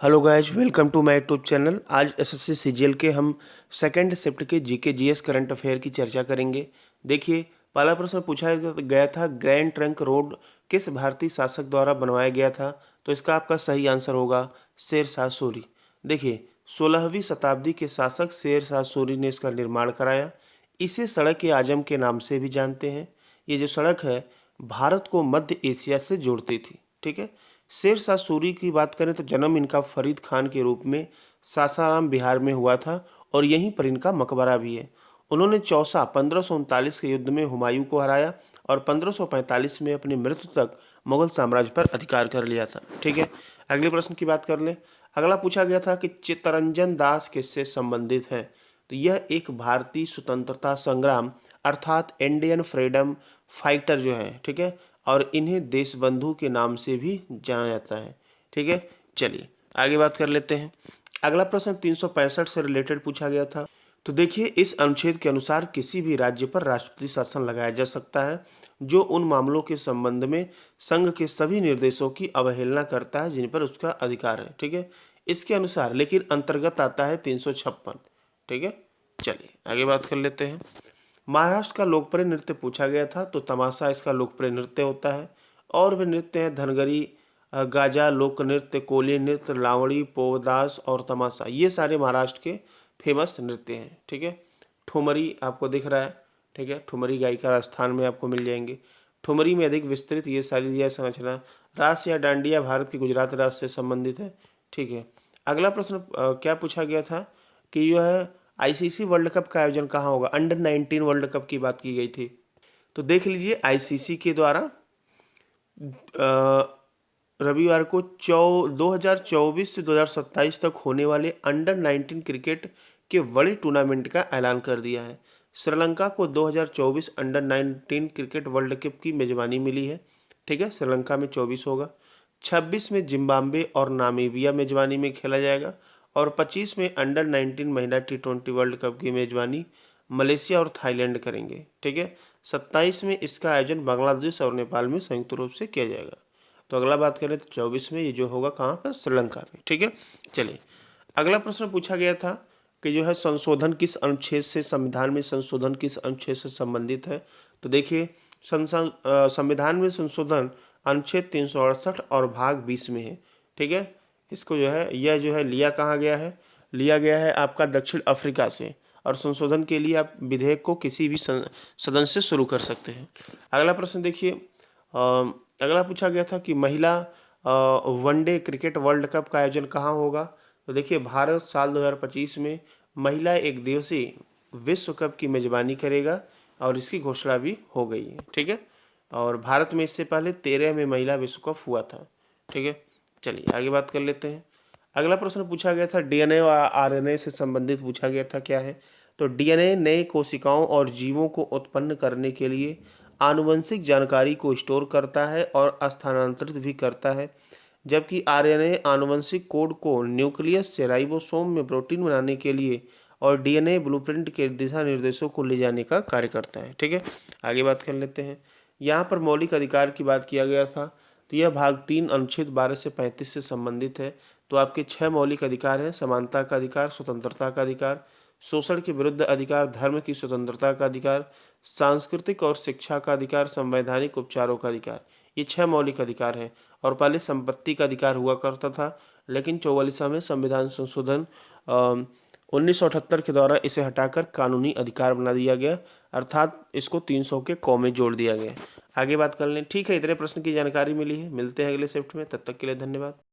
Hello guys, welcome to my YouTube channel. आज SSC CGL के हम सेकंड शिफ्ट के जीके जीएस करंट अफेयर की चर्चा करेंगे। देखिए, पहला प्रश्न पूछा गया था, ग्रैंड ट्रंक रोड किस भारतीय शासक द्वारा बनवाया गया था? तो इसका आपका सही आंसर होगा शेरशाह सूरी। देखिए, 16वीं शताब्दी के शासक शेरशाह सूरी ने इसका निर्माण कराया। इसे सड़क ए आजम के नाम से भी जानते हैं। ये जो सड़क है, भारत को मध्य एशिया से जोड़ती थी। ठीक है। शेरशाह सूरी की बात करें तो जन्म इनका फरीद खान के रूप में सासाराम बिहार में हुआ था और यहीं पर इनका मकबरा भी है। उन्होंने चौसा 1539 के युद्ध में हुमायूं को हराया और 1545 में अपनी मृत्यु तक मुगल साम्राज्य पर अधिकार कर लिया था। ठीक है। अगले प्रश्न की बात कर लें। अगला पूछा गया था कि चित्तरंजन दास किससे संबंधित है? तो यह एक भारतीय स्वतंत्रता संग्राम अर्थात इंडियन फ्रीडम फाइटर जो है, ठीक है, और इन्हें देशबंधु के नाम से भी जाना जाता है। ठीक है। चलिए आगे बात कर लेते हैं। अगला प्रश्न 365 से रिलेटेड पूछा गया था। तो देखिए, इस अनुच्छेद के अनुसार किसी भी राज्य पर राष्ट्रपति शासन लगाया जा सकता है जो उन मामलों के संबंध में संघ के सभी निर्देशों की अवहेलना करता है जिन पर उसका अधिकार है। ठीक है। इसके अनुसार लेकिन अंतर्गत आता है 356। ठीक है। चलिए आगे बात कर लेते हैं। महाराष्ट्र का लोकप्रिय नृत्य पूछा गया था, तो तमाशा इसका लोकप्रिय नृत्य होता है। और भी नृत्य हैं, धनगरी, गाजा, लोक नृत्य, कोली नृत्य, लावड़ी, पोवदास और तमाशा, ये सारे महाराष्ट्र के फेमस नृत्य हैं। ठीक है। ठुमरी आपको दिख रहा है। ठीक है। ठुमरी गायिका राजस्थान में आपको मिल जाएंगे। ठुमरी में अधिक विस्तृत ये सारी यह संरचना। रास या डांडिया भारत के गुजरात राज्य से संबंधित है। ठीक है। अगला प्रश्न क्या पूछा गया था कि यह आईसीसी वर्ल्ड कप का आयोजन कहाँ होगा? अंडर 19 वर्ल्ड कप की बात की गई थी। तो देख लीजिए, आईसीसी के द्वारा रविवार को 2024 से 2027 तक होने वाले अंडर 19 क्रिकेट के बड़े टूर्नामेंट का ऐलान कर दिया है। श्रीलंका को 2024 अंडर 19 क्रिकेट वर्ल्ड कप की मेजबानी मिली है। ठीक है। श्रीलंका में 24 होगा। 26 में जिम्बाब्वे और नामीबिया मेजबानी में खेला जाएगा और 25 में अंडर 19 महिला T20 वर्ल्ड कप की मेजबानी मलेशिया और थाईलैंड करेंगे। ठीक है। 27 में इसका आयोजन बांग्लादेश और नेपाल में संयुक्त रूप से किया जाएगा। तो अगला बात करें तो 24 में ये जो होगा कहाँ पर? श्रीलंका में। ठीक है। चलिए अगला प्रश्न पूछा गया था कि जो है संशोधन किस अनुच्छेद से, संविधान में संशोधन किस अनुच्छेद से संबंधित है? तो देखिए, संविधान में संशोधन अनुच्छेद 368 और भाग 20 में है। ठीक है। इसको जो है, यह जो है लिया कहाँ गया है? लिया गया है आपका दक्षिण अफ्रीका से। और संशोधन के लिए आप विधेयक को किसी भी सदन से शुरू कर सकते हैं। अगला प्रश्न देखिए, अगला पूछा गया था कि महिला वनडे क्रिकेट वर्ल्ड कप का आयोजन कहाँ होगा? तो देखिए, भारत साल 2025 में महिला एक दिवसीय विश्व कप की मेजबानी करेगा और इसकी घोषणा भी हो गई है। ठीक है। और भारत में इससे पहले 13 में महिला विश्व कप हुआ था। ठीक है। चलिए आगे बात कर लेते हैं। अगला प्रश्न पूछा गया था डीएनए और आरएनए से संबंधित पूछा गया था, क्या है? तो डीएनए नए कोशिकाओं और जीवों को उत्पन्न करने के लिए आनुवंशिक जानकारी को स्टोर करता है और स्थानांतरित भी करता है, जबकि आरएनए आनुवंशिक कोड को न्यूक्लियस से राइबोसोम में प्रोटीन बनाने के लिए और डीएनए ब्लूप्रिंट के दिशा निर्देशों को ले जाने का कार्य करता है। ठीक है। आगे बात कर लेते हैं। यहाँ पर मौलिक अधिकार की बात किया गया था, तो यह भाग 3 अनुच्छेद 12 से 35 से संबंधित है। तो आपके 6 मौलिक अधिकार हैं: समानता का अधिकार, स्वतंत्रता का अधिकार, शोषण के विरुद्ध अधिकार, धर्म की स्वतंत्रता का अधिकार, सांस्कृतिक और शिक्षा का अधिकार, संवैधानिक उपचारों का अधिकार। ये 6 मौलिक अधिकार हैं। और पहले संपत्ति का अधिकार हुआ करता था, लेकिन 44वें संविधान संशोधन 1978 के द्वारा इसे हटाकर कानूनी अधिकार बना दिया गया, अर्थात इसको 300 के कौ में जोड़ दिया गया। आगे बात कर लें। ठीक है, इतने प्रश्न की जानकारी मिली है। मिलते हैं अगले शिफ्ट में, तब तक के लिए धन्यवाद।